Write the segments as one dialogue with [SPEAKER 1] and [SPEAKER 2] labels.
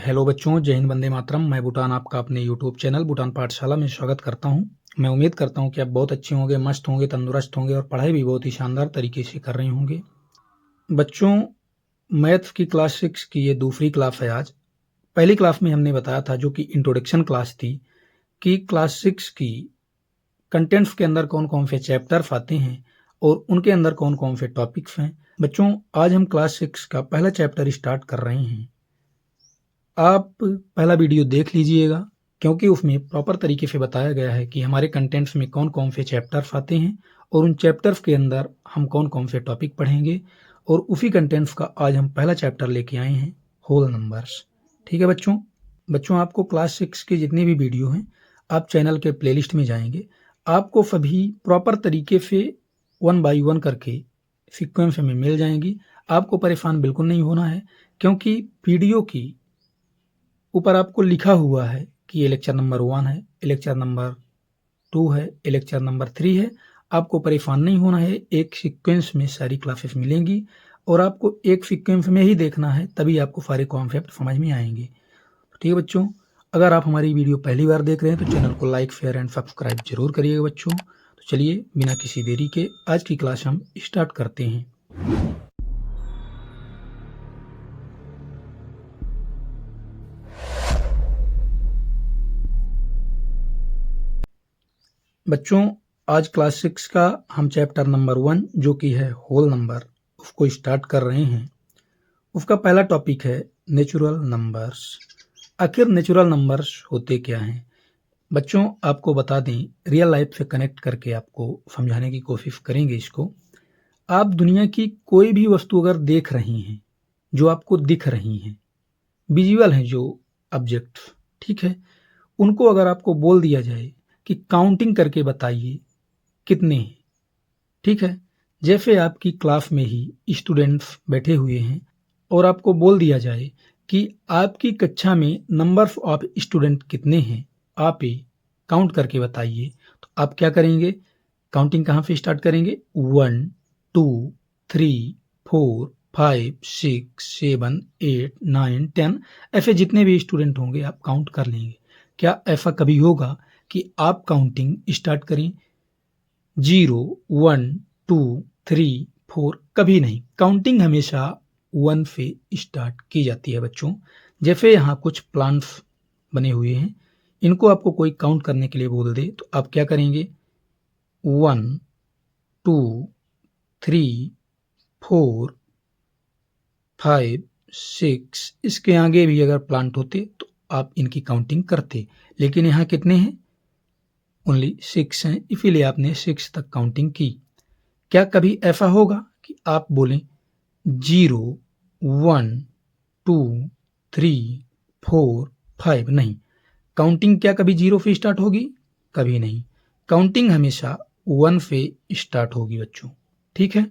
[SPEAKER 1] Hello बच्चों, जय हिंद, वंदे मातरम। मैं भूटान आपका अपने यूट्यूब चैनल भूटान पाठशाला में स्वागत करता हूं। मैं उम्मीद करता हूं कि आप बहुत अच्छे होंगे, मस्त होंगे, तंदुरुस्त होंगे और पढ़ाई भी बहुत ही शानदार तरीके से कर रहे होंगे। बच्चों, मैथ की क्लास 6 की ये दूसरी क्लास है आज। पहली क्लास में हमने बताया था, जो कि इंट्रोडक्शन क्लास थी, कि क्लास 6 की कंटेंट्स के अंदर कौन कौन से चैप्टर्स आते हैं और उनके अंदर कौन कौन से टॉपिक्स हैं। बच्चों, आज हम क्लास 6 का पहला चैप्टर स्टार्ट कर रहे हैं। आप पहला वीडियो देख लीजिएगा, क्योंकि उसमें प्रॉपर तरीके से बताया गया है कि हमारे कंटेंट्स में कौन कौन से चैप्टर्स आते हैं और उन चैप्टर्स के अंदर हम कौन कौन से टॉपिक पढ़ेंगे। और उसी कंटेंट्स का आज हम पहला चैप्टर लेके आए हैं, होल नंबर्स। ठीक है बच्चों, आपको क्लास 6 के जितने भी वीडियो हैं, आप चैनल के प्लेलिस्ट में जाएंगे, आपको सभी प्रॉपर तरीके से 1 बाय 1 करके सीक्वेंस में मिल जाएंगी। आपको परेशान बिल्कुल नहीं होना है, क्योंकि वीडियो की ऊपर आपको लिखा हुआ है कि ये लेक्चर नंबर 1 है, ये लेक्चर नंबर 2 है, ये लेक्चर नंबर 3 है। आपको परेशान नहीं होना है, एक सीक्वेंस में सारी क्लासेस मिलेंगी और आपको एक सीक्वेंस में ही देखना है, तभी आपको सारे कॉन्सेप्ट समझ में आएंगे। ठीक है बच्चों, अगर आप हमारी वीडियो पहली बार देख रहे हैं तो चैनल को लाइक, शेयर एंड सब्सक्राइब जरूर करिएगा बच्चों। तो चलिए बिना किसी देरी के आज की क्लास हम स्टार्ट करते हैं। बच्चों, आज क्लास 6 का हम चैप्टर नंबर 1, जो कि है होल नंबर, उसको स्टार्ट कर रहे हैं। उसका पहला टॉपिक है नेचुरल नंबर्स। आखिर नेचुरल नंबर्स होते क्या हैं? बच्चों, आपको बता दें, रियल लाइफ से कनेक्ट करके आपको समझाने की कोशिश करेंगे इसको। आप दुनिया की कोई भी वस्तु अगर देख रही हैं, जो आपको दिख रही हैं, विजुअल हैं जो ऑब्जेक्ट, ठीक है, उनको अगर आपको बोल दिया जाए कि काउंटिंग करके बताइए कितने हैं, ठीक है, जैसे आपकी क्लास में ही स्टूडेंट्स बैठे हुए हैं और आपको बोल दिया जाए कि आपकी कक्षा में नंबर ऑफ स्टूडेंट कितने हैं, आप ये काउंट करके बताइए, तो आप क्या करेंगे? काउंटिंग कहाँ से स्टार्ट करेंगे? 1 2 3 4 5 6 7 8 9 10, ऐसे जितने भी स्टूडेंट होंगे आप काउंट कर लेंगे। क्या ऐसा कभी होगा कि आप काउंटिंग स्टार्ट करें 0 1 2 3 4? कभी नहीं। काउंटिंग हमेशा 1 से स्टार्ट की जाती है बच्चों। जैसे यहाँ कुछ प्लांट्स बने हुए हैं, इनको आपको कोई काउंट करने के लिए बोल दे, तो आप क्या करेंगे? 1 2 3 4 5 6, इसके आगे भी अगर प्लांट होते तो आप इनकी काउंटिंग करते, लेकिन यहाँ कितने हैं? ओनली 6 हैं, इसीलिए आपने 6 तक काउंटिंग की। क्या कभी ऐसा होगा कि आप बोलें 0 1 2 3 4 5? नहीं। काउंटिंग क्या कभी 0 से स्टार्ट होगी? कभी नहीं। काउंटिंग हमेशा 1 से स्टार्ट होगी बच्चों, ठीक है।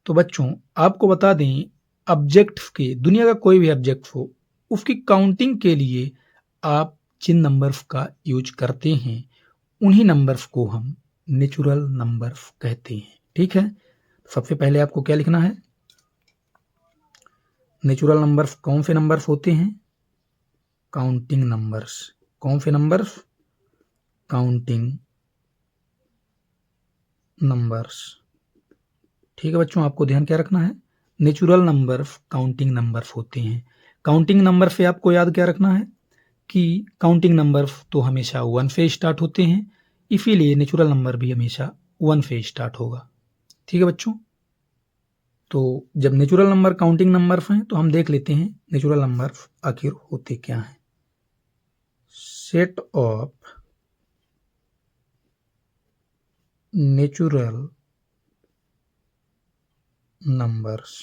[SPEAKER 1] तो बच्चों, आपको बता दें, ऑब्जेक्ट के, दुनिया का कोई भी ऑब्जेक्ट हो, उसकी काउंटिंग के लिए आप जिन नंबर्स का यूज करते हैं, उन्हीं नंबर्स को हम नेचुरल नंबर्स कहते हैं, ठीक है। सबसे पहले आपको क्या लिखना है? नेचुरल नंबर्स कौन से नंबर्स होते हैं? Counting numbers. कौन से नंबर्स? Counting numbers. ठीक है बच्चों, आपको ध्यान क्या रखना है? नेचुरल नंबर्स काउंटिंग नंबर्स होते हैं। काउंटिंग नंबर से आपको याद क्या रखना है कि काउंटिंग नंबर्स तो हमेशा 1 से स्टार्ट होते हैं, इसीलिए नेचुरल नंबर भी हमेशा 1 से स्टार्ट होगा, ठीक है बच्चों। तो जब नेचुरल नंबर काउंटिंग नंबर्स हैं, तो हम देख लेते हैं नेचुरल नंबर्स आखिर होते क्या हैं। Set of natural numbers.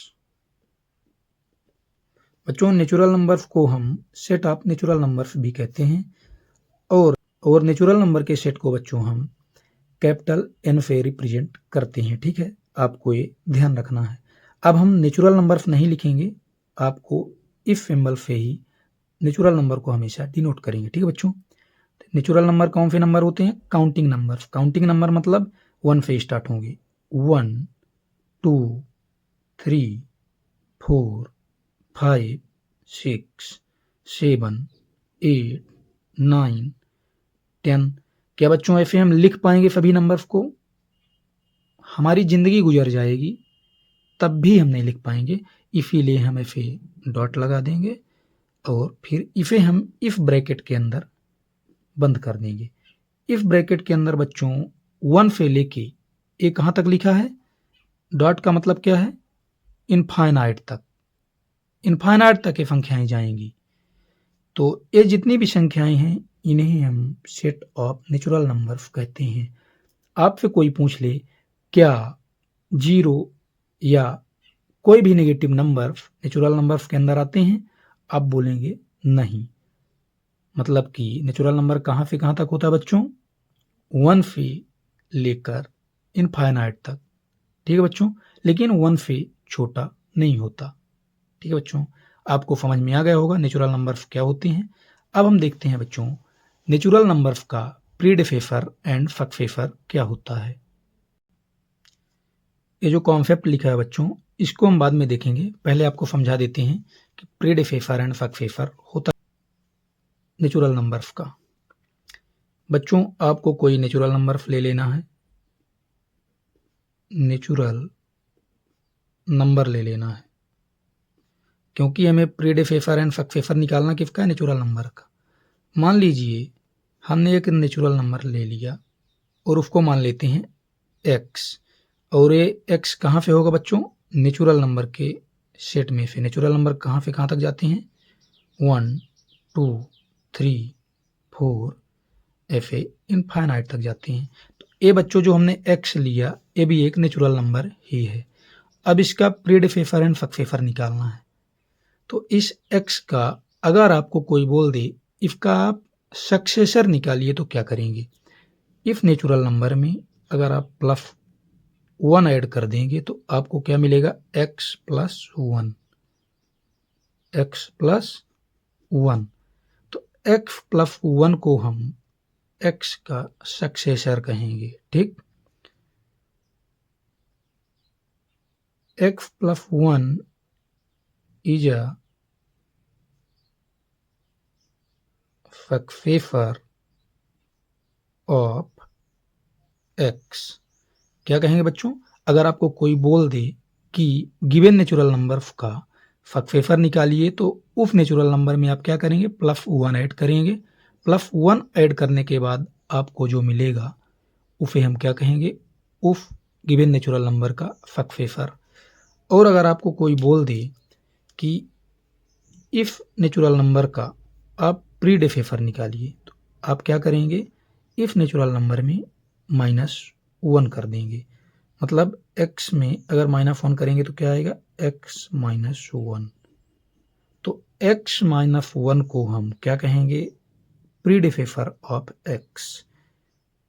[SPEAKER 1] बच्चों, नेचुरल नंबर्स को हम सेट ऑफ नेचुरल नंबर्स भी कहते हैं, और नेचुरल नंबर के सेट को बच्चों हम कैपिटल एन से रिप्रेजेंट करते हैं, ठीक है। आपको ये ध्यान रखना है। अब हम नेचुरल नंबर्स नहीं लिखेंगे, आपको इस सिंबल से ही नेचुरल नंबर को हमेशा डिनोट करेंगे, ठीक है बच्चों। नेचुरल नंबर कौन से नंबर होते हैं? Counting number. काउंटिंग नंबर मतलब 1 से स्टार्ट होंगे। 1 2 3 4 5 6 7 8 9 10। क्या बच्चों ऐसे हम लिख पाएंगे सभी नंबर्स को? हमारी ज़िंदगी गुजर जाएगी तब भी हम नहीं लिख पाएंगे, इसीलिए हम ऐसे डॉट लगा देंगे और फिर इसे हम इफ ब्रैकेट के अंदर बंद कर देंगे। इफ ब्रैकेट के अंदर बच्चों 1 से लेके ये कहाँ तक लिखा है? डॉट का मतलब क्या है? इनफाइनाइट तक। इनफाइनाइट तक ये संख्याएं जाएंगी। तो ये जितनी भी संख्याएं हैं इन्हें हम सेट ऑफ नेचुरल नंबर्स कहते हैं। आपसे कोई पूछ ले क्या 0 या कोई भी नेगेटिव नंबर्स नेचुरल नंबर्स के अंदर आते हैं? आप बोलेंगे नहीं। मतलब कि नेचुरल नंबर कहाँ से कहाँ तक होता है बच्चों? 1 से लेकर इनफाइनाइट तक। ठीक है बच्चों, लेकिन 1 से छोटा नहीं होता। ठीक है बच्चों, आपको समझ में आ गया होगा नेचुरल नंबर्स क्या होते हैं। अब हम देखते हैं बच्चों नेचुरल नंबर्स का प्रीडिसेसर एंड सक्सेसर क्या होता है। ये जो कॉन्सेप्ट लिखा है बच्चों इसको हम बाद में देखेंगे, पहले आपको समझा देते हैं कि प्रीडिसेसर एंड सक्सेसर होता है नेचुरल नंबर्स का। बच्चों आपको कोई नेचुरल नंबर ले लेना है, नेचुरल नंबर ले लेना है, क्योंकि हमें प्रीडिसेसर एंड सक्सेसर निकालना किसका है? नेचुरल नंबर का। मान लीजिए हमने एक नेचुरल नंबर ले लिया और उसको मान लेते हैं x, और ये x कहाँ से होगा बच्चों? नेचुरल नंबर के सेट में से। नेचुरल नंबर कहाँ से कहाँ तक जाते हैं? 1 2 3 4 ऐसे इनफाइनाइट तक जाते हैं। तो ये बच्चों जो हमने x लिया ये भी एक नेचुरल नंबर ही है। अब इसका प्रीडिसेसर एंड सक्सेसर निकालना है। तो इस x का अगर आपको कोई बोल दे इसका आप सक्सेसर निकालिए तो क्या करेंगे? इस नेचुरल नंबर में अगर आप +1 ऐड कर देंगे तो आपको क्या मिलेगा? x + 1। x + 1। तो x + 1 को हम x का सक्सेसर कहेंगे। ठीक, x + 1 is a successor of x। क्या कहेंगे बच्चों? अगर आपको कोई बोल दे कि गिवन नेचुरल नंबर का सक्सेसर निकालिए तो उस नेचुरल नंबर में आप क्या करेंगे? +1 ऐड करेंगे। +1 ऐड करने के बाद आपको जो मिलेगा उसे हम क्या कहेंगे? उस गिवन नेचुरल नंबर का सक्सेसर। और अगर आपको कोई बोल दे कि इफ नेचुरल नंबर का आप प्रीडिसेसर निकालिए तो आप क्या करेंगे? इफ नेचुरल नंबर में -1 कर देंगे। मतलब x में अगर -1 करेंगे तो क्या आएगा? x - 1। तो x - 1 को हम क्या कहेंगे? Predecessor of x।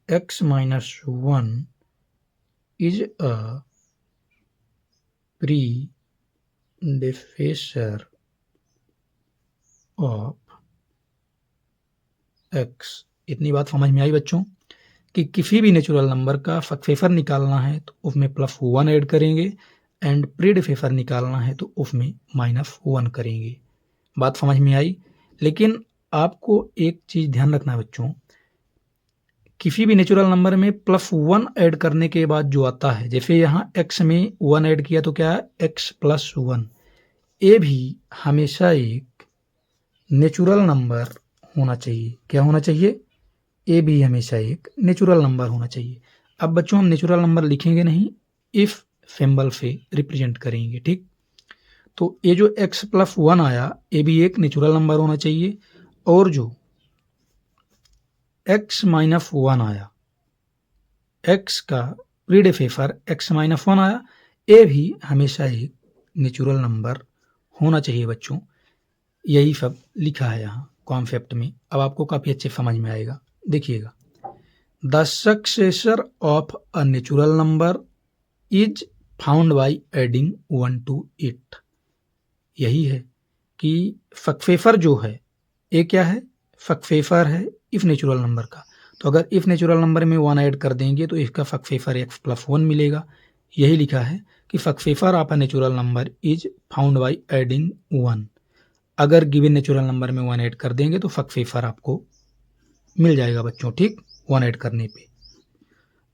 [SPEAKER 1] x - 1 is a predecessor of x। इतनी बात समझ में आई बच्चों कि किसी भी नेचुरल नंबर का सक्सेसर निकालना है तो उसमें +1 ऐड करेंगे एंड प्रीडिसेसर निकालना है तो उसमें -1 करेंगे। बात समझ में आई? लेकिन आपको एक चीज़ ध्यान रखना है बच्चों, किसी भी नेचुरल नंबर में +1 ऐड करने के बाद जो आता है, जैसे यहाँ x में 1 ऐड किया तो क्या है? x + 1। ये भी हमेशा एक नेचुरल नंबर होना चाहिए। क्या होना चाहिए? ये भी हमेशा एक नेचुरल नंबर होना चाहिए। अब बच्चों हम नेचुरल नंबर लिखेंगे नहीं, इफ सिंबल से रिप्रेजेंट करेंगे। ठीक, तो ये जो x + 1 आया ये भी एक नेचुरल नंबर होना चाहिए, और जो x - 1 आया, x का प्रीडिसेसर x - 1 आया, ये भी हमेशा एक नेचुरल नंबर होना चाहिए बच्चों। यही सब लिखा है यहाँ कॉन्सेप्ट में। अब आपको काफ़ी अच्छे समझ में आएगा। देखिएगा, the successor of a natural number is found by adding 1 to it. यही है कि सक्सेसर जो है ये क्या है? सक्सेसर है इफ नेचुरल नंबर का। तो अगर इफ नेचुरल नंबर में 1 ऐड कर देंगे तो इसका सक्सेसर x + 1 मिलेगा। यही लिखा है कि successor of a natural number is found by adding 1। अगर गिवन नेचुरल नंबर में 1 ऐड कर देंगे तो फकफेफर आपको मिल जाएगा बच्चों, ठीक, 1 ऐड करने पे।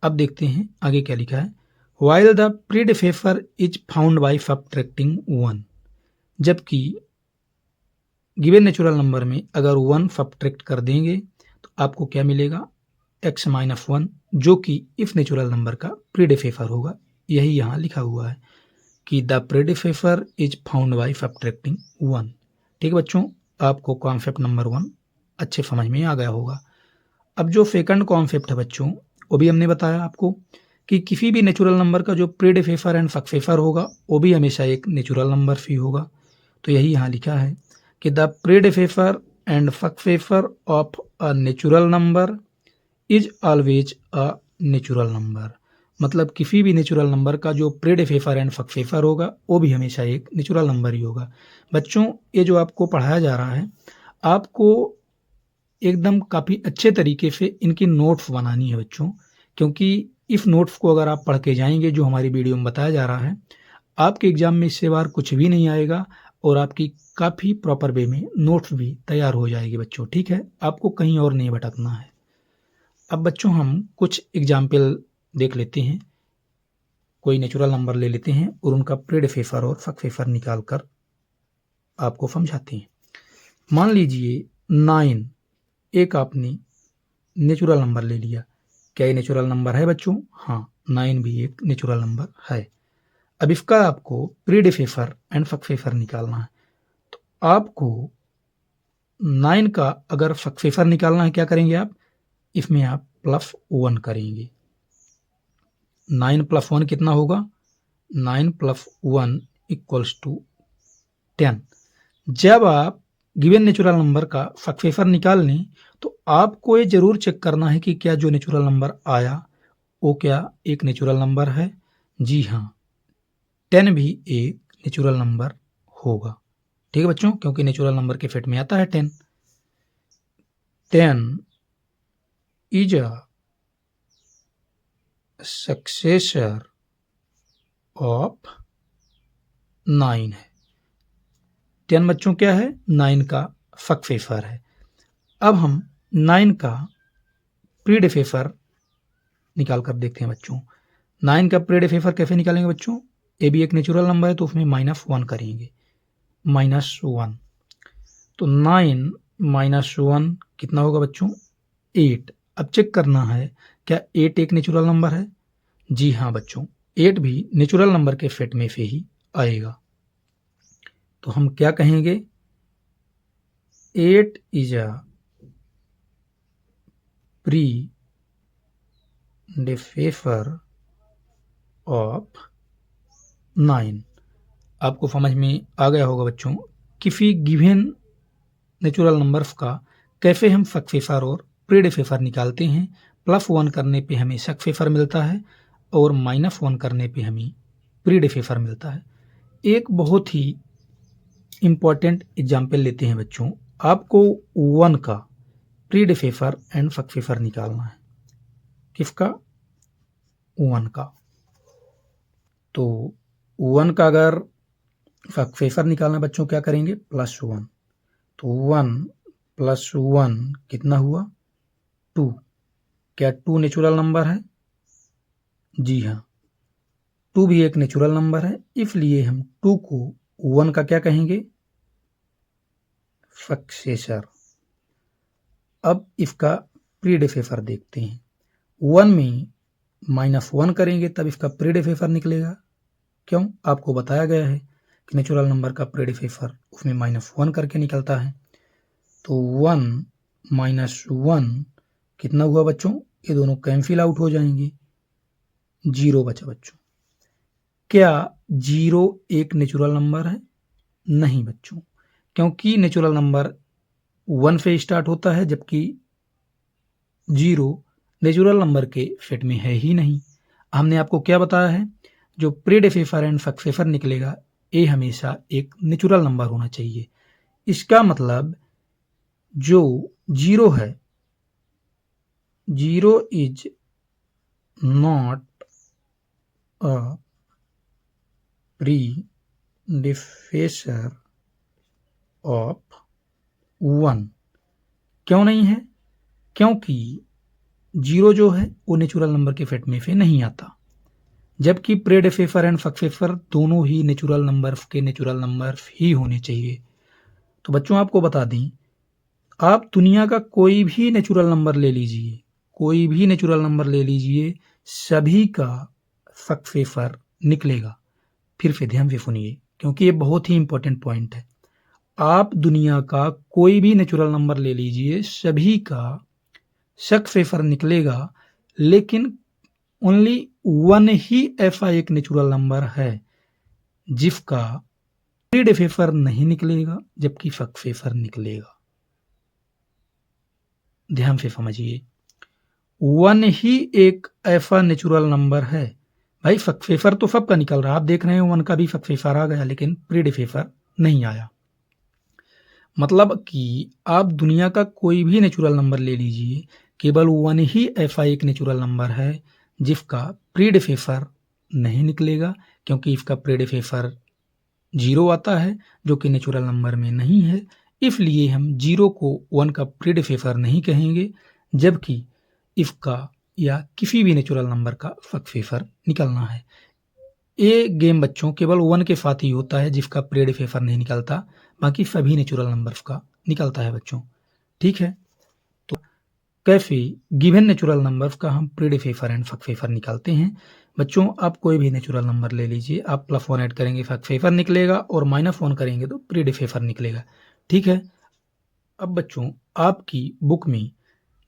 [SPEAKER 1] अब देखते हैं आगे क्या लिखा है। While the predecessor is found by subtracting 1, जबकि गिवन नेचुरल नंबर में अगर 1 सबट्रैक्ट कर देंगे तो आपको क्या मिलेगा, x माइनस 1, जो कि इफ नेचुरल नंबर का प्रीडिफेफर होगा। यही यहाँ लिखा हुआ है कि the predecessor is found by subtracting 1। ठीक है बच्चों, आपको कॉन्सेप्ट नंबर 1 अच्छे समझ में आ गया होगा। अब जो सेकंड कॉन्सेप्ट है बच्चों, वो भी हमने बताया आपको कि किसी भी नेचुरल नंबर का जो प्रीडिफेफर एंड सकसेसर होगा वो भी हमेशा एक नेचुरल नंबर ही होगा। तो यही यहाँ लिखा है कि the predecessor and successor of a natural number is always a natural number. मतलब किसी भी नेचुरल नंबर का जो प्रीडिफेफर एंड सक्सेसर होगा वो भी हमेशा एक नेचुरल नंबर ही होगा। बच्चों, ये जो आपको पढ़ाया जा रहा है, आपको एकदम काफ़ी अच्छे तरीके से इनकी नोट्स बनानी है बच्चों, क्योंकि इस नोट्स को अगर आप पढ़ के जाएंगे जो हमारी वीडियो में बताया जा रहा है, आपके एग्जाम में इससे बाहर कुछ भी नहीं आएगा और आपकी काफ़ी प्रॉपर वे में नोट्स भी तैयार हो जाएगी बच्चों। ठीक है, आपको कहीं और नहीं भटकना है। अब बच्चों हम कुछ एग्जाम्पल देख लेते हैं, कोई नेचुरल नंबर ले लेते हैं और उनका प्रीडिफेफर और सक्सेसर निकाल कर आपको समझाते हैं। मान लीजिए 9, एक आपने नेचुरल नंबर ले लिया। क्या ये नेचुरल नंबर है बच्चों? हाँ, 9 भी एक नेचुरल नंबर है। अब इसका आपको प्रीडिफेफर एंड सक्सेसर निकालना है। तो आपको 9 का अगर सक्सेसर निकालना है, क्या करेंगे आप, इसमें आप +1 करेंगे। 9 + 1 कितना होगा? 9 + 1 = 10। जब आप गिवन नेचुरल नंबर का सक्सेसर निकाल लें तो आपको ये जरूर चेक करना है कि क्या जो नेचुरल नंबर आया वो क्या एक नेचुरल नंबर है। जी हाँ, 10 भी एक नेचुरल नंबर होगा। ठीक है बच्चों, क्योंकि नेचुरल नंबर के सेट में आता है 10। 10 इज अ सक्सेसर ऑफ 9 है। 10 बच्चों क्या है? 9 का सक्सेसर है। अब हम 9 का प्रीडिफेसर निकाल कर देखते हैं बच्चों। 9 का प्रीडिफेसर कैसे निकालेंगे बच्चों? ए भी एक नेचुरल नंबर है तो उसमें -1 करेंगे। -1, तो 9 -1 कितना होगा बच्चों? 8। अब चेक करना है क्या 8 एक नेचुरल नंबर है? जी हाँ बच्चों, 8 भी नेचुरल नंबर के सेट में से ही आएगा। तो हम क्या कहेंगे? 8 इज अ प्रीडिफेसर ऑफ 9। आपको समझ में आ गया होगा बच्चों, किसी गिवन नेचुरल नंबर्स का कैसे हम सक्सेसर और प्रीडिफेसर निकालते हैं। +1 करने पे हमें सक्सेसर मिलता है और -1 करने पे हमें प्रीडिफेसर मिलता है। एक बहुत ही इम्पॉर्टेंट एग्जाम्पल लेते हैं बच्चों। आपको 1 का प्रीडिफेसर एंड सक्सेसर निकालना है। किसका? 1 का। तो 1 का अगर सक्सेसर निकालना बच्चों क्या करेंगे? +1। तो 1 + 1 कितना हुआ? 2। क्या 2 नेचुरल नंबर है? जी हाँ, 2 भी एक नेचुरल नंबर है, इसलिए हम 2 को 1 का क्या कहेंगे? सक्सेसर। अब इसका प्रीडिफेसर देखते हैं। 1 में -1 करेंगे तब इसका प्रीडिफेसर निकलेगा। क्यों? आपको बताया गया है कि नेचुरल नंबर का प्रीडिफेसर उसमें -1 करके निकलता है। तो 1 -1 कितना हुआ बच्चों? ये दोनों कैंसिल आउट हो जाएंगे, 0 बचा बच्चों। क्या 0 एक नेचुरल नंबर है? नहीं बच्चों, क्योंकि नेचुरल नंबर 1 से स्टार्ट होता है, जबकि 0 नेचुरल नंबर के सेट में है ही नहीं। हमने आपको क्या बताया है? जो प्रीडिफेसर एंड सक्सेसर निकलेगा ये हमेशा एक नेचुरल नंबर होना चाहिए। इसका मतलब जो 0 है, 0 इज नॉट अ प्रीडिफेसर ऑफ 1 क्यों नहीं है? क्योंकि 0 जो है वो नेचुरल नंबर के सेट में से नहीं आता, जबकि प्रेडिसेसर एंड सक्सेसर दोनों ही नेचुरल नंबर्स के नेचुरल नंबर्स ही होने चाहिए। तो बच्चों आपको बता दें, आप दुनिया का कोई भी नेचुरल नंबर ले लीजिए, कोई भी नेचुरल नंबर ले लीजिए, सभी का सक्सेसर निकलेगा। फिर से ध्यान से सुनिए, क्योंकि ये बहुत ही इंपॉर्टेंट पॉइंट है। आप दुनिया का कोई भी नेचुरल नंबर ले लीजिए, सभी का सक्सेसर निकलेगा, लेकिन ओनली 1 ही ऐसा एक नेचुरल नंबर है जिसका प्रीडिसेसर नहीं निकलेगा जबकि सक्सेसर निकलेगा। ध्यान से समझिए, 1 ही एक ऐसा नेचुरल नंबर है। भाई सक्सेसर तो सबका निकल रहा है, आप देख रहे हैं 1 का भी सक्सेसर आ गया, लेकिन प्रीडिसेसर नहीं आया। मतलब कि आप दुनिया का कोई भी नेचुरल नंबर ले लीजिए, केवल 1 ही ऐसा एक नेचुरल नंबर है जिसका प्रीडिसेसर नहीं निकलेगा, क्योंकि इसका प्रीडिसेसर 0 आता है जो कि नेचुरल नंबर में नहीं है। इसलिए हम 0 को 1 का प्रीडिसेसर नहीं कहेंगे, जबकि इसका या किसी भी नेचुरल नंबर का सक्सेसर निकलना है। ये गेम बच्चों केवल 1 के साथ ही होता है जिसका प्रीडिसेसर नहीं निकलता, बाकी सभी नेचुरल नंबर्स का निकलता है बच्चों। ठीक है, तो कैसे गिवन नेचुरल नंबर्स का हम प्रीडिसेसर एंड सक्सेसर निकालते हैं। बच्चों आप कोई भी नेचुरल नंबर ले लीजिए, आप +1 ऐड करेंगे सक्सेसर निकलेगा और -1 करेंगे तो प्रीडिसेसर निकलेगा। ठीक है, अब बच्चों आपकी बुक में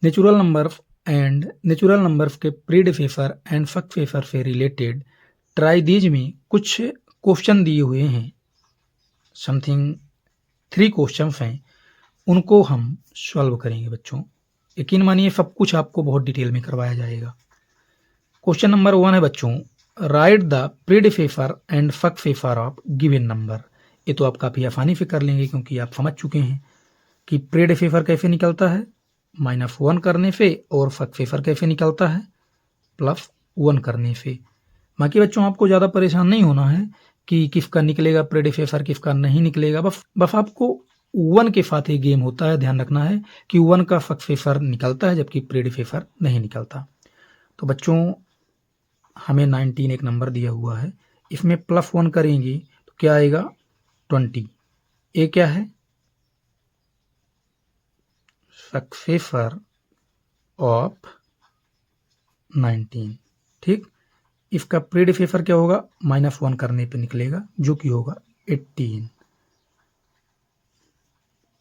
[SPEAKER 1] natural numbers and natural numbers के प्रीडिसेसर एंड सक्सेसर से रिलेटेड ट्राई दीज में कुछ क्वेश्चन दिए हुए हैं, समथिंग 3 क्वेश्चन हैं, उनको हम सॉल्व करेंगे बच्चों। यकीन मानिए सब कुछ आपको बहुत डिटेल में करवाया जाएगा। क्वेश्चन नंबर 1 है बच्चों, right the predecessor and successor of given number. ये तो आप काफ़ी आसानी से कर लेंगे क्योंकि आप समझ चुके हैं कि प्रीडिसेसर कैसे निकलता है, -1 करने से, और सक्सेसर कैसे निकलता है, +1 करने से। बाकी बच्चों आपको ज़्यादा परेशान नहीं होना है कि किसका निकलेगा प्रीडिसेसर किसका नहीं निकलेगा, बस आपको 1 के साथ ही गेम होता है। ध्यान रखना है कि 1 का सक्सेसर निकलता है जबकि प्रीडिसेसर नहीं निकलता। तो बच्चों हमें 19 एक नंबर दिया हुआ है, इसमें +1 करेंगे तो क्या आएगा, 20। ये क्या है, सक्सेसर ऑफ 19। ठीक, इसका प्रीडिसेसर क्या होगा, -1 करने पे निकलेगा जो कि होगा 18।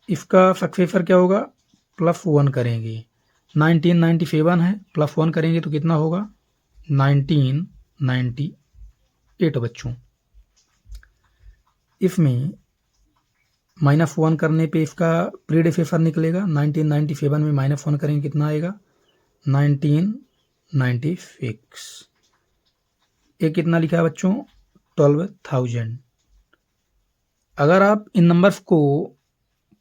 [SPEAKER 1] इसका सक्सेसर क्या होगा, +1 करेंगे, 1997 है, +1 करेंगे तो कितना होगा, 1998 बच्चों। इसमें -1 करने पे इसका प्रीडिसेसर निकलेगा, 1997 में -1 करेंगे कितना आएगा, 1996। ये कितना लिखा है बच्चों, 12,000। अगर आप इन नंबर्स को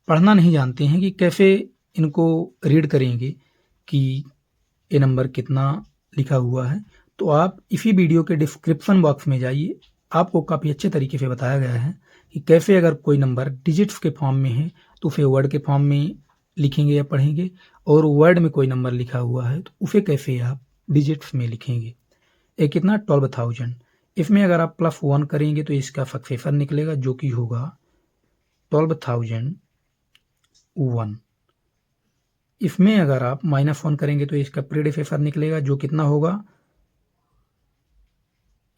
[SPEAKER 1] पढ़ना नहीं जानते हैं कि कैसे इनको रीड करेंगे कि ये नंबर कितना लिखा हुआ है, तो आप इसी वीडियो के डिस्क्रिप्शन बॉक्स में जाइए, आपको काफ़ी अच्छे तरीके से बताया गया है कि कैसे अगर कोई नंबर डिजिट्स के फॉर्म में है तो उसे वर्ड के फॉर्म में लिखेंगे या पढ़ेंगे, और वर्ड में कोई नंबर लिखा हुआ है तो उसे कैसे आप डिजिट्स में लिखेंगे। ये कितना, 12,000। इसमें अगर आप +1 करेंगे तो इसका सक्सेसर निकलेगा जो कि होगा 12,001। इसमें अगर आप -1 करेंगे तो इसका प्रीडिसेसर निकलेगा जो कितना होगा,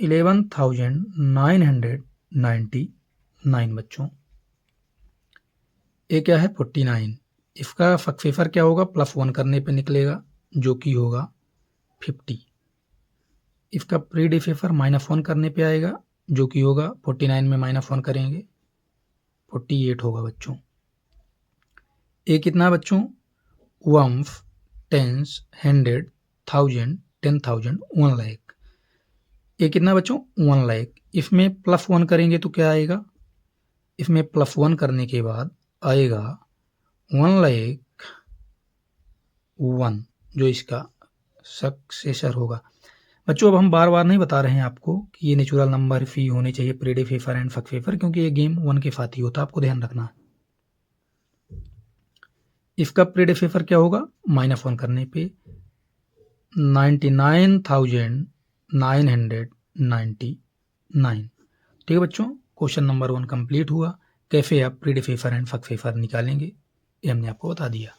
[SPEAKER 1] 11,999 बच्चों। ये क्या है, 49। इसका सक्सेसर क्या होगा, +1 करने पे निकलेगा जो कि होगा 50। इसका प्रीडिसेसर -1 करने पे आएगा जो कि होगा 49 में -1 करेंगे 48 होगा बच्चों। ये कितना बच्चों, 1, 10, 100, 1000, 10,000, 1 लाख। ये कितना बच्चों, 1 लाख। इसमें +1 करेंगे तो क्या आएगा, इसमें +1 करने के बाद आएगा 1,01,000 जो इसका सक्सेसर होगा। बच्चों अब हम बार बार नहीं बता रहे हैं आपको कि ये नेचुरल नंबर ही होने चाहिए प्रीडिसेसर एंड सक्सेसर, क्योंकि ये गेम 1 के साथ ही होता है, आपको ध्यान रखना है। इसका प्रीडिफेसर क्या होगा, -1 करने पे 99,999। ठीक है बच्चों, क्वेश्चन नंबर 1 कंप्लीट हुआ। कैसे आप प्रीडिफेसर एंड सक्सेसर निकालेंगे ये हमने आपको बता दिया।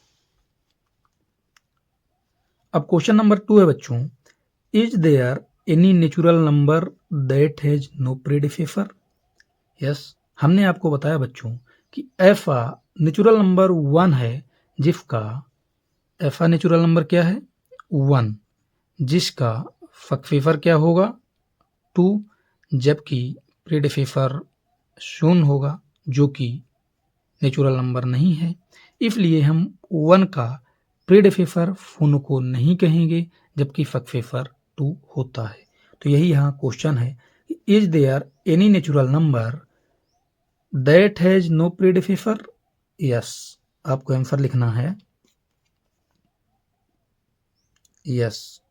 [SPEAKER 1] अब क्वेश्चन नंबर 2 है बच्चों, is there any natural number that has no predecessor. Yes, हमने आपको बताया बच्चों कि ऐसा नेचुरल नंबर 1 है जिसका ऐसा नेचुरल नंबर क्या है 1, जिसका सक्सेसर क्या होगा 2, जबकि प्रीडिफेसर 0 होगा जो कि नेचुरल नंबर नहीं है। इसलिए हम 1 का प्रीडिफेसर 0 को नहीं कहेंगे जबकि सक्सेसर 2 होता है। तो यही यहाँ क्वेश्चन है, is there any natural number that has no predecessor. Yes, आपको आंसर लिखना है यस।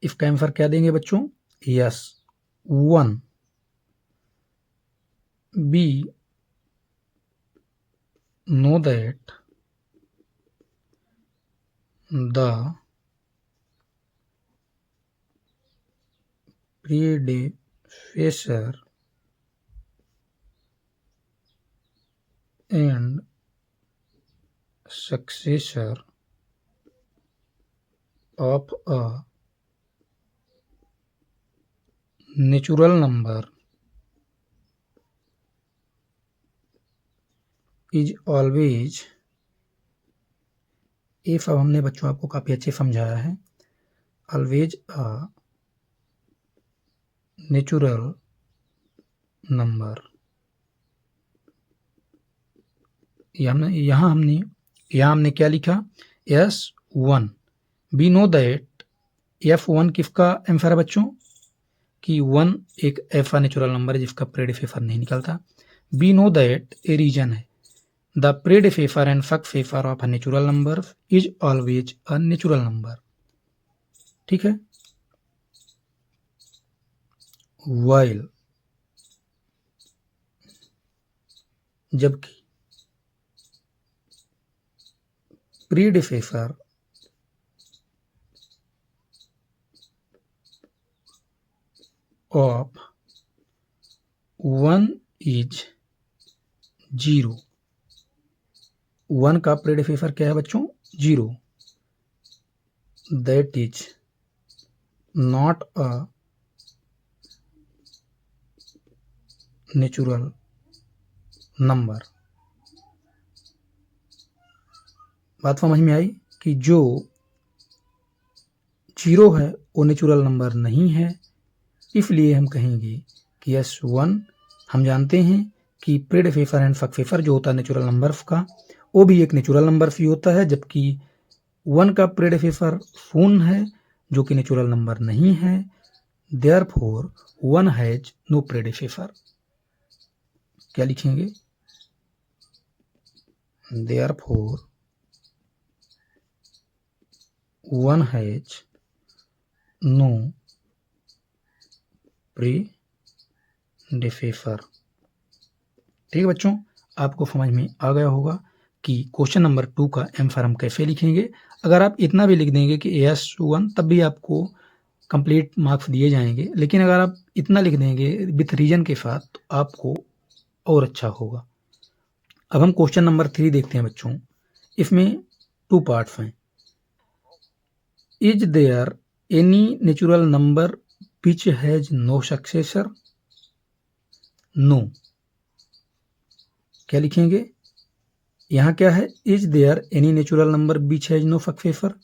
[SPEAKER 1] इसका आंसर क्या देंगे बच्चों, yes 1। We know that the predecessor and successor of a natural number is always, if अब हमने बच्चों आपको काफी अच्छे समझाया है, always a natural number। यहाँ हमने क्या लिखा, S1। We know that F1 किसका आंसर है बच्चों, कि 1 एक ऐसा नेचुरल नंबर है जिसका प्रीडिफेसर नहीं निकलता। We know that a reason है, the predecessor and successor of a natural number is always a natural number. ठीक है, वाइल जबकि प्रीडिफेसर ऑफ 1 इज 0। 1 का प्रीडिफेसर क्या है बच्चों 0, that is not a natural number. बात समझ में आई कि जो 0 है वो नेचुरल नंबर नहीं है, इसलिए हम कहेंगे कि S1 हम जानते हैं कि प्रीडिफेसर एंड सक्सेसर जो होता है नेचुरल नंबर का, वो भी एक नेचुरल नंबर ही होता है, जबकि 1 का प्रीडिफेसर 0 है जो कि नेचुरल नंबर नहीं है। Therefore 1 has no predecessor. क्या लिखेंगे, देयरफॉर 1 हैज नो प्रीडिफेसर। ठीक है बच्चों, आपको समझ में आ गया होगा कि क्वेश्चन नंबर 2 का आंसर हम कैसे लिखेंगे। अगर आप इतना भी लिख देंगे कि S1 तब भी आपको कंप्लीट मार्क्स दिए जाएंगे, लेकिन अगर आप इतना लिख देंगे विथ रीजन के साथ तो आपको और अच्छा होगा। अब हम क्वेश्चन नंबर 3 देखते हैं बच्चों। इसमें 2 पार्ट्स हैं। Is there any natural number which has no successor. No, क्या लिखेंगे, यहाँ क्या है, is there any natural number which has no successor.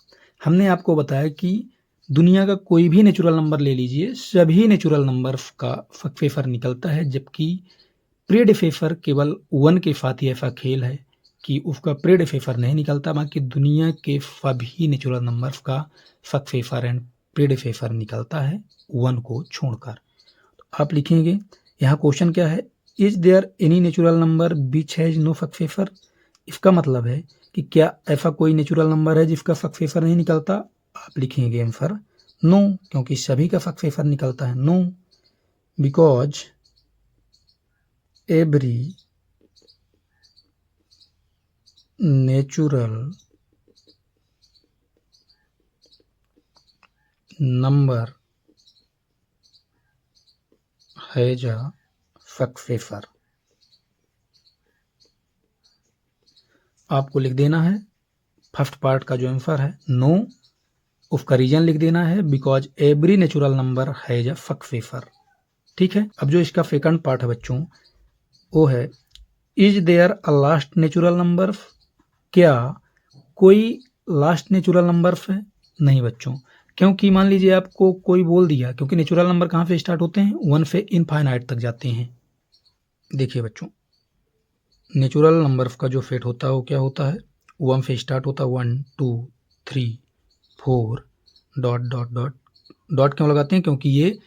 [SPEAKER 1] हमने आपको बताया कि दुनिया का कोई भी नेचुरल नंबर ले लीजिए, सभी नेचुरल नंबर का सक्सेसर निकलता है, जबकि प्रीडिफेसर केवल 1 के साथ ही ऐसा खेल है कि उसका प्रीडिफेसर नहीं निकलता, बाकी दुनिया के सभी नेचुरल नंबर्स का सक्सेसर एंड प्रीडिफेसर निकलता है 1 को छोड़कर। तो आप लिखेंगे, यहाँ क्वेश्चन क्या है, is there any natural number which has no successor. इसका मतलब है कि क्या ऐसा कोई नेचुरल नंबर है जिसका सक्सेसर नहीं निकलता। आप लिखेंगे आंसर नो, क्योंकि सभी का सक्सेसर निकलता है। No, because every natural number has a factor. आपको लिख देना है फर्स्ट पार्ट का जो आंसर है नो, उसका रीजन लिख देना है because every natural number has a factor. ठीक है। अब जो इसका सेकंड पार्ट है बच्चों वो है is there a last natural number, क्या कोई लास्ट नेचुरल नंबर है? नहीं बच्चों, क्योंकि मान लीजिए आपको कोई बोल दिया, क्योंकि नेचुरल नंबर कहाँ से स्टार्ट होते हैं? 1 से इनफाइनाइट तक जाते हैं। देखिए बच्चों, नेचुरल नंबर का जो फेट होता है वो क्या होता है? 1 से स्टार्ट होता है, 1 2 3 4 डॉट डॉट डॉट। डॉट क्यों लगाते हैं? क्योंकि ये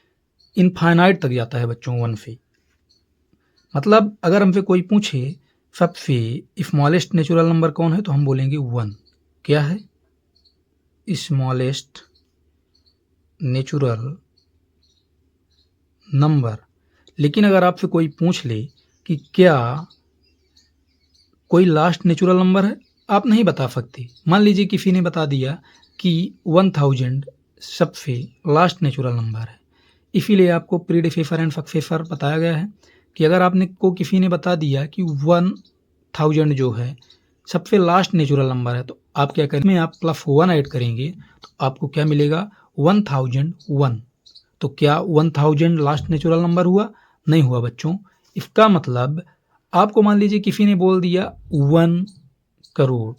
[SPEAKER 1] इनफाइनाइट तक जाता है बच्चों 1 से। मतलब अगर हमसे कोई पूछे सबसे स्मॉलेस्ट नेचुरल नंबर कौन है, तो हम बोलेंगे 1। क्या है? Smallest natural number. लेकिन अगर आपसे कोई पूछ ले कि क्या कोई लास्ट नेचुरल नंबर है, आप नहीं बता सकते। मान लीजिए किसी ने बता दिया कि 1000 सबसे लास्ट नेचुरल नंबर है, इसीलिए आपको प्रीडिसेसर एंड सक्सेसर बताया गया है कि अगर आपने को किसी ने बता दिया कि 1000 जो है सबसे लास्ट नेचुरल नंबर है, तो आप क्या करेंगे? आप +1 ऐड करेंगे तो आपको क्या मिलेगा? 1001। तो क्या 1000 लास्ट नेचुरल नंबर हुआ? नहीं हुआ बच्चों। इसका मतलब आपको मान लीजिए किसी ने बोल दिया 1 करोड़,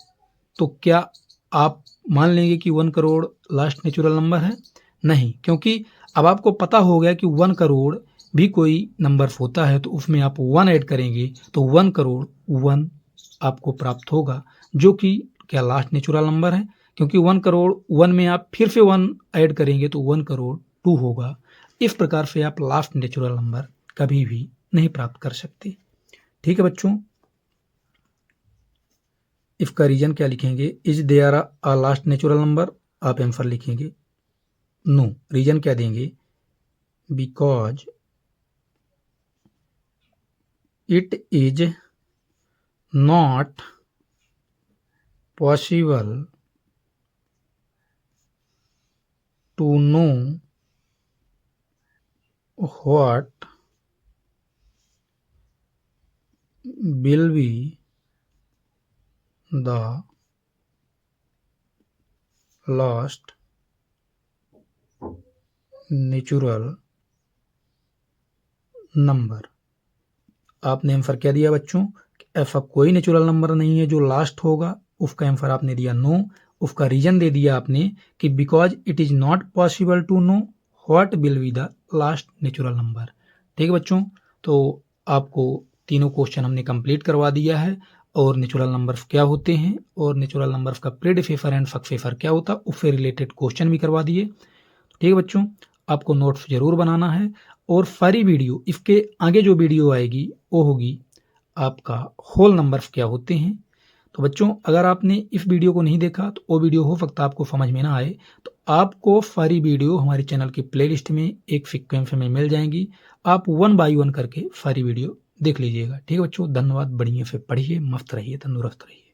[SPEAKER 1] तो क्या आप मान लेंगे कि 1 करोड़ लास्ट नेचुरल नंबर है? नहीं, क्योंकि अब आपको पता हो गया कि 1 करोड़ भी कोई नंबर होता है, तो उसमें आप 1 ऐड करेंगे तो 1 करोड़ 1 आपको प्राप्त होगा, जो कि क्या लास्ट नेचुरल नंबर है। क्योंकि 1 करोड़ 1 में आप फिर से 1 ऐड करेंगे तो 1 करोड़ 2 होगा। इस प्रकार से आप लास्ट नेचुरल नंबर कभी भी नहीं प्राप्त कर सकते। ठीक है बच्चों। इसका रीजन क्या लिखेंगे? Is there a last natural number, आप आंसर लिखेंगे नो। रीजन क्या देंगे? Because it is not possible to know what will be the last natural number. आपने आंसर क्या दिया बच्चों? ऐसा कोई नेचुरल नंबर नहीं है जो लास्ट होगा। उसका आंसर आपने दिया नो। उसका रीजन दे दिया आपने कि because it is not possible to know what will be the last natural number. ठीक है बच्चों, तो आपको तीनों क्वेश्चन हमने कंप्लीट करवा दिया है, और नेचुरल नंबर्स क्या होते हैं और नेचुरल नंबर्स का प्रीडिसेसर एंड सक्सेसर क्या होता है उससे रिलेटेड क्वेश्चन भी करवा दिए। ठीक है बच्चों, आपको नोट्स जरूर बनाना है, और सारी वीडियो इसके आगे जो वीडियो आएगी वो होगी आपका होल नंबर्स क्या होते हैं। तो बच्चों, अगर आपने इस वीडियो को नहीं देखा तो वो वीडियो हो सकता है आपको समझ में ना आए, तो आपको सारी वीडियो हमारे चैनल की प्लेलिस्ट में एक सीक्वेंस में मिल जाएंगी। आप 1 बाय 1 करके सारी वीडियो देख लीजिएगा। ठीक है बच्चों, धन्यवाद। बढ़िया से पढ़िए, मस्त रहिए, तंदुरुस्त रहिए।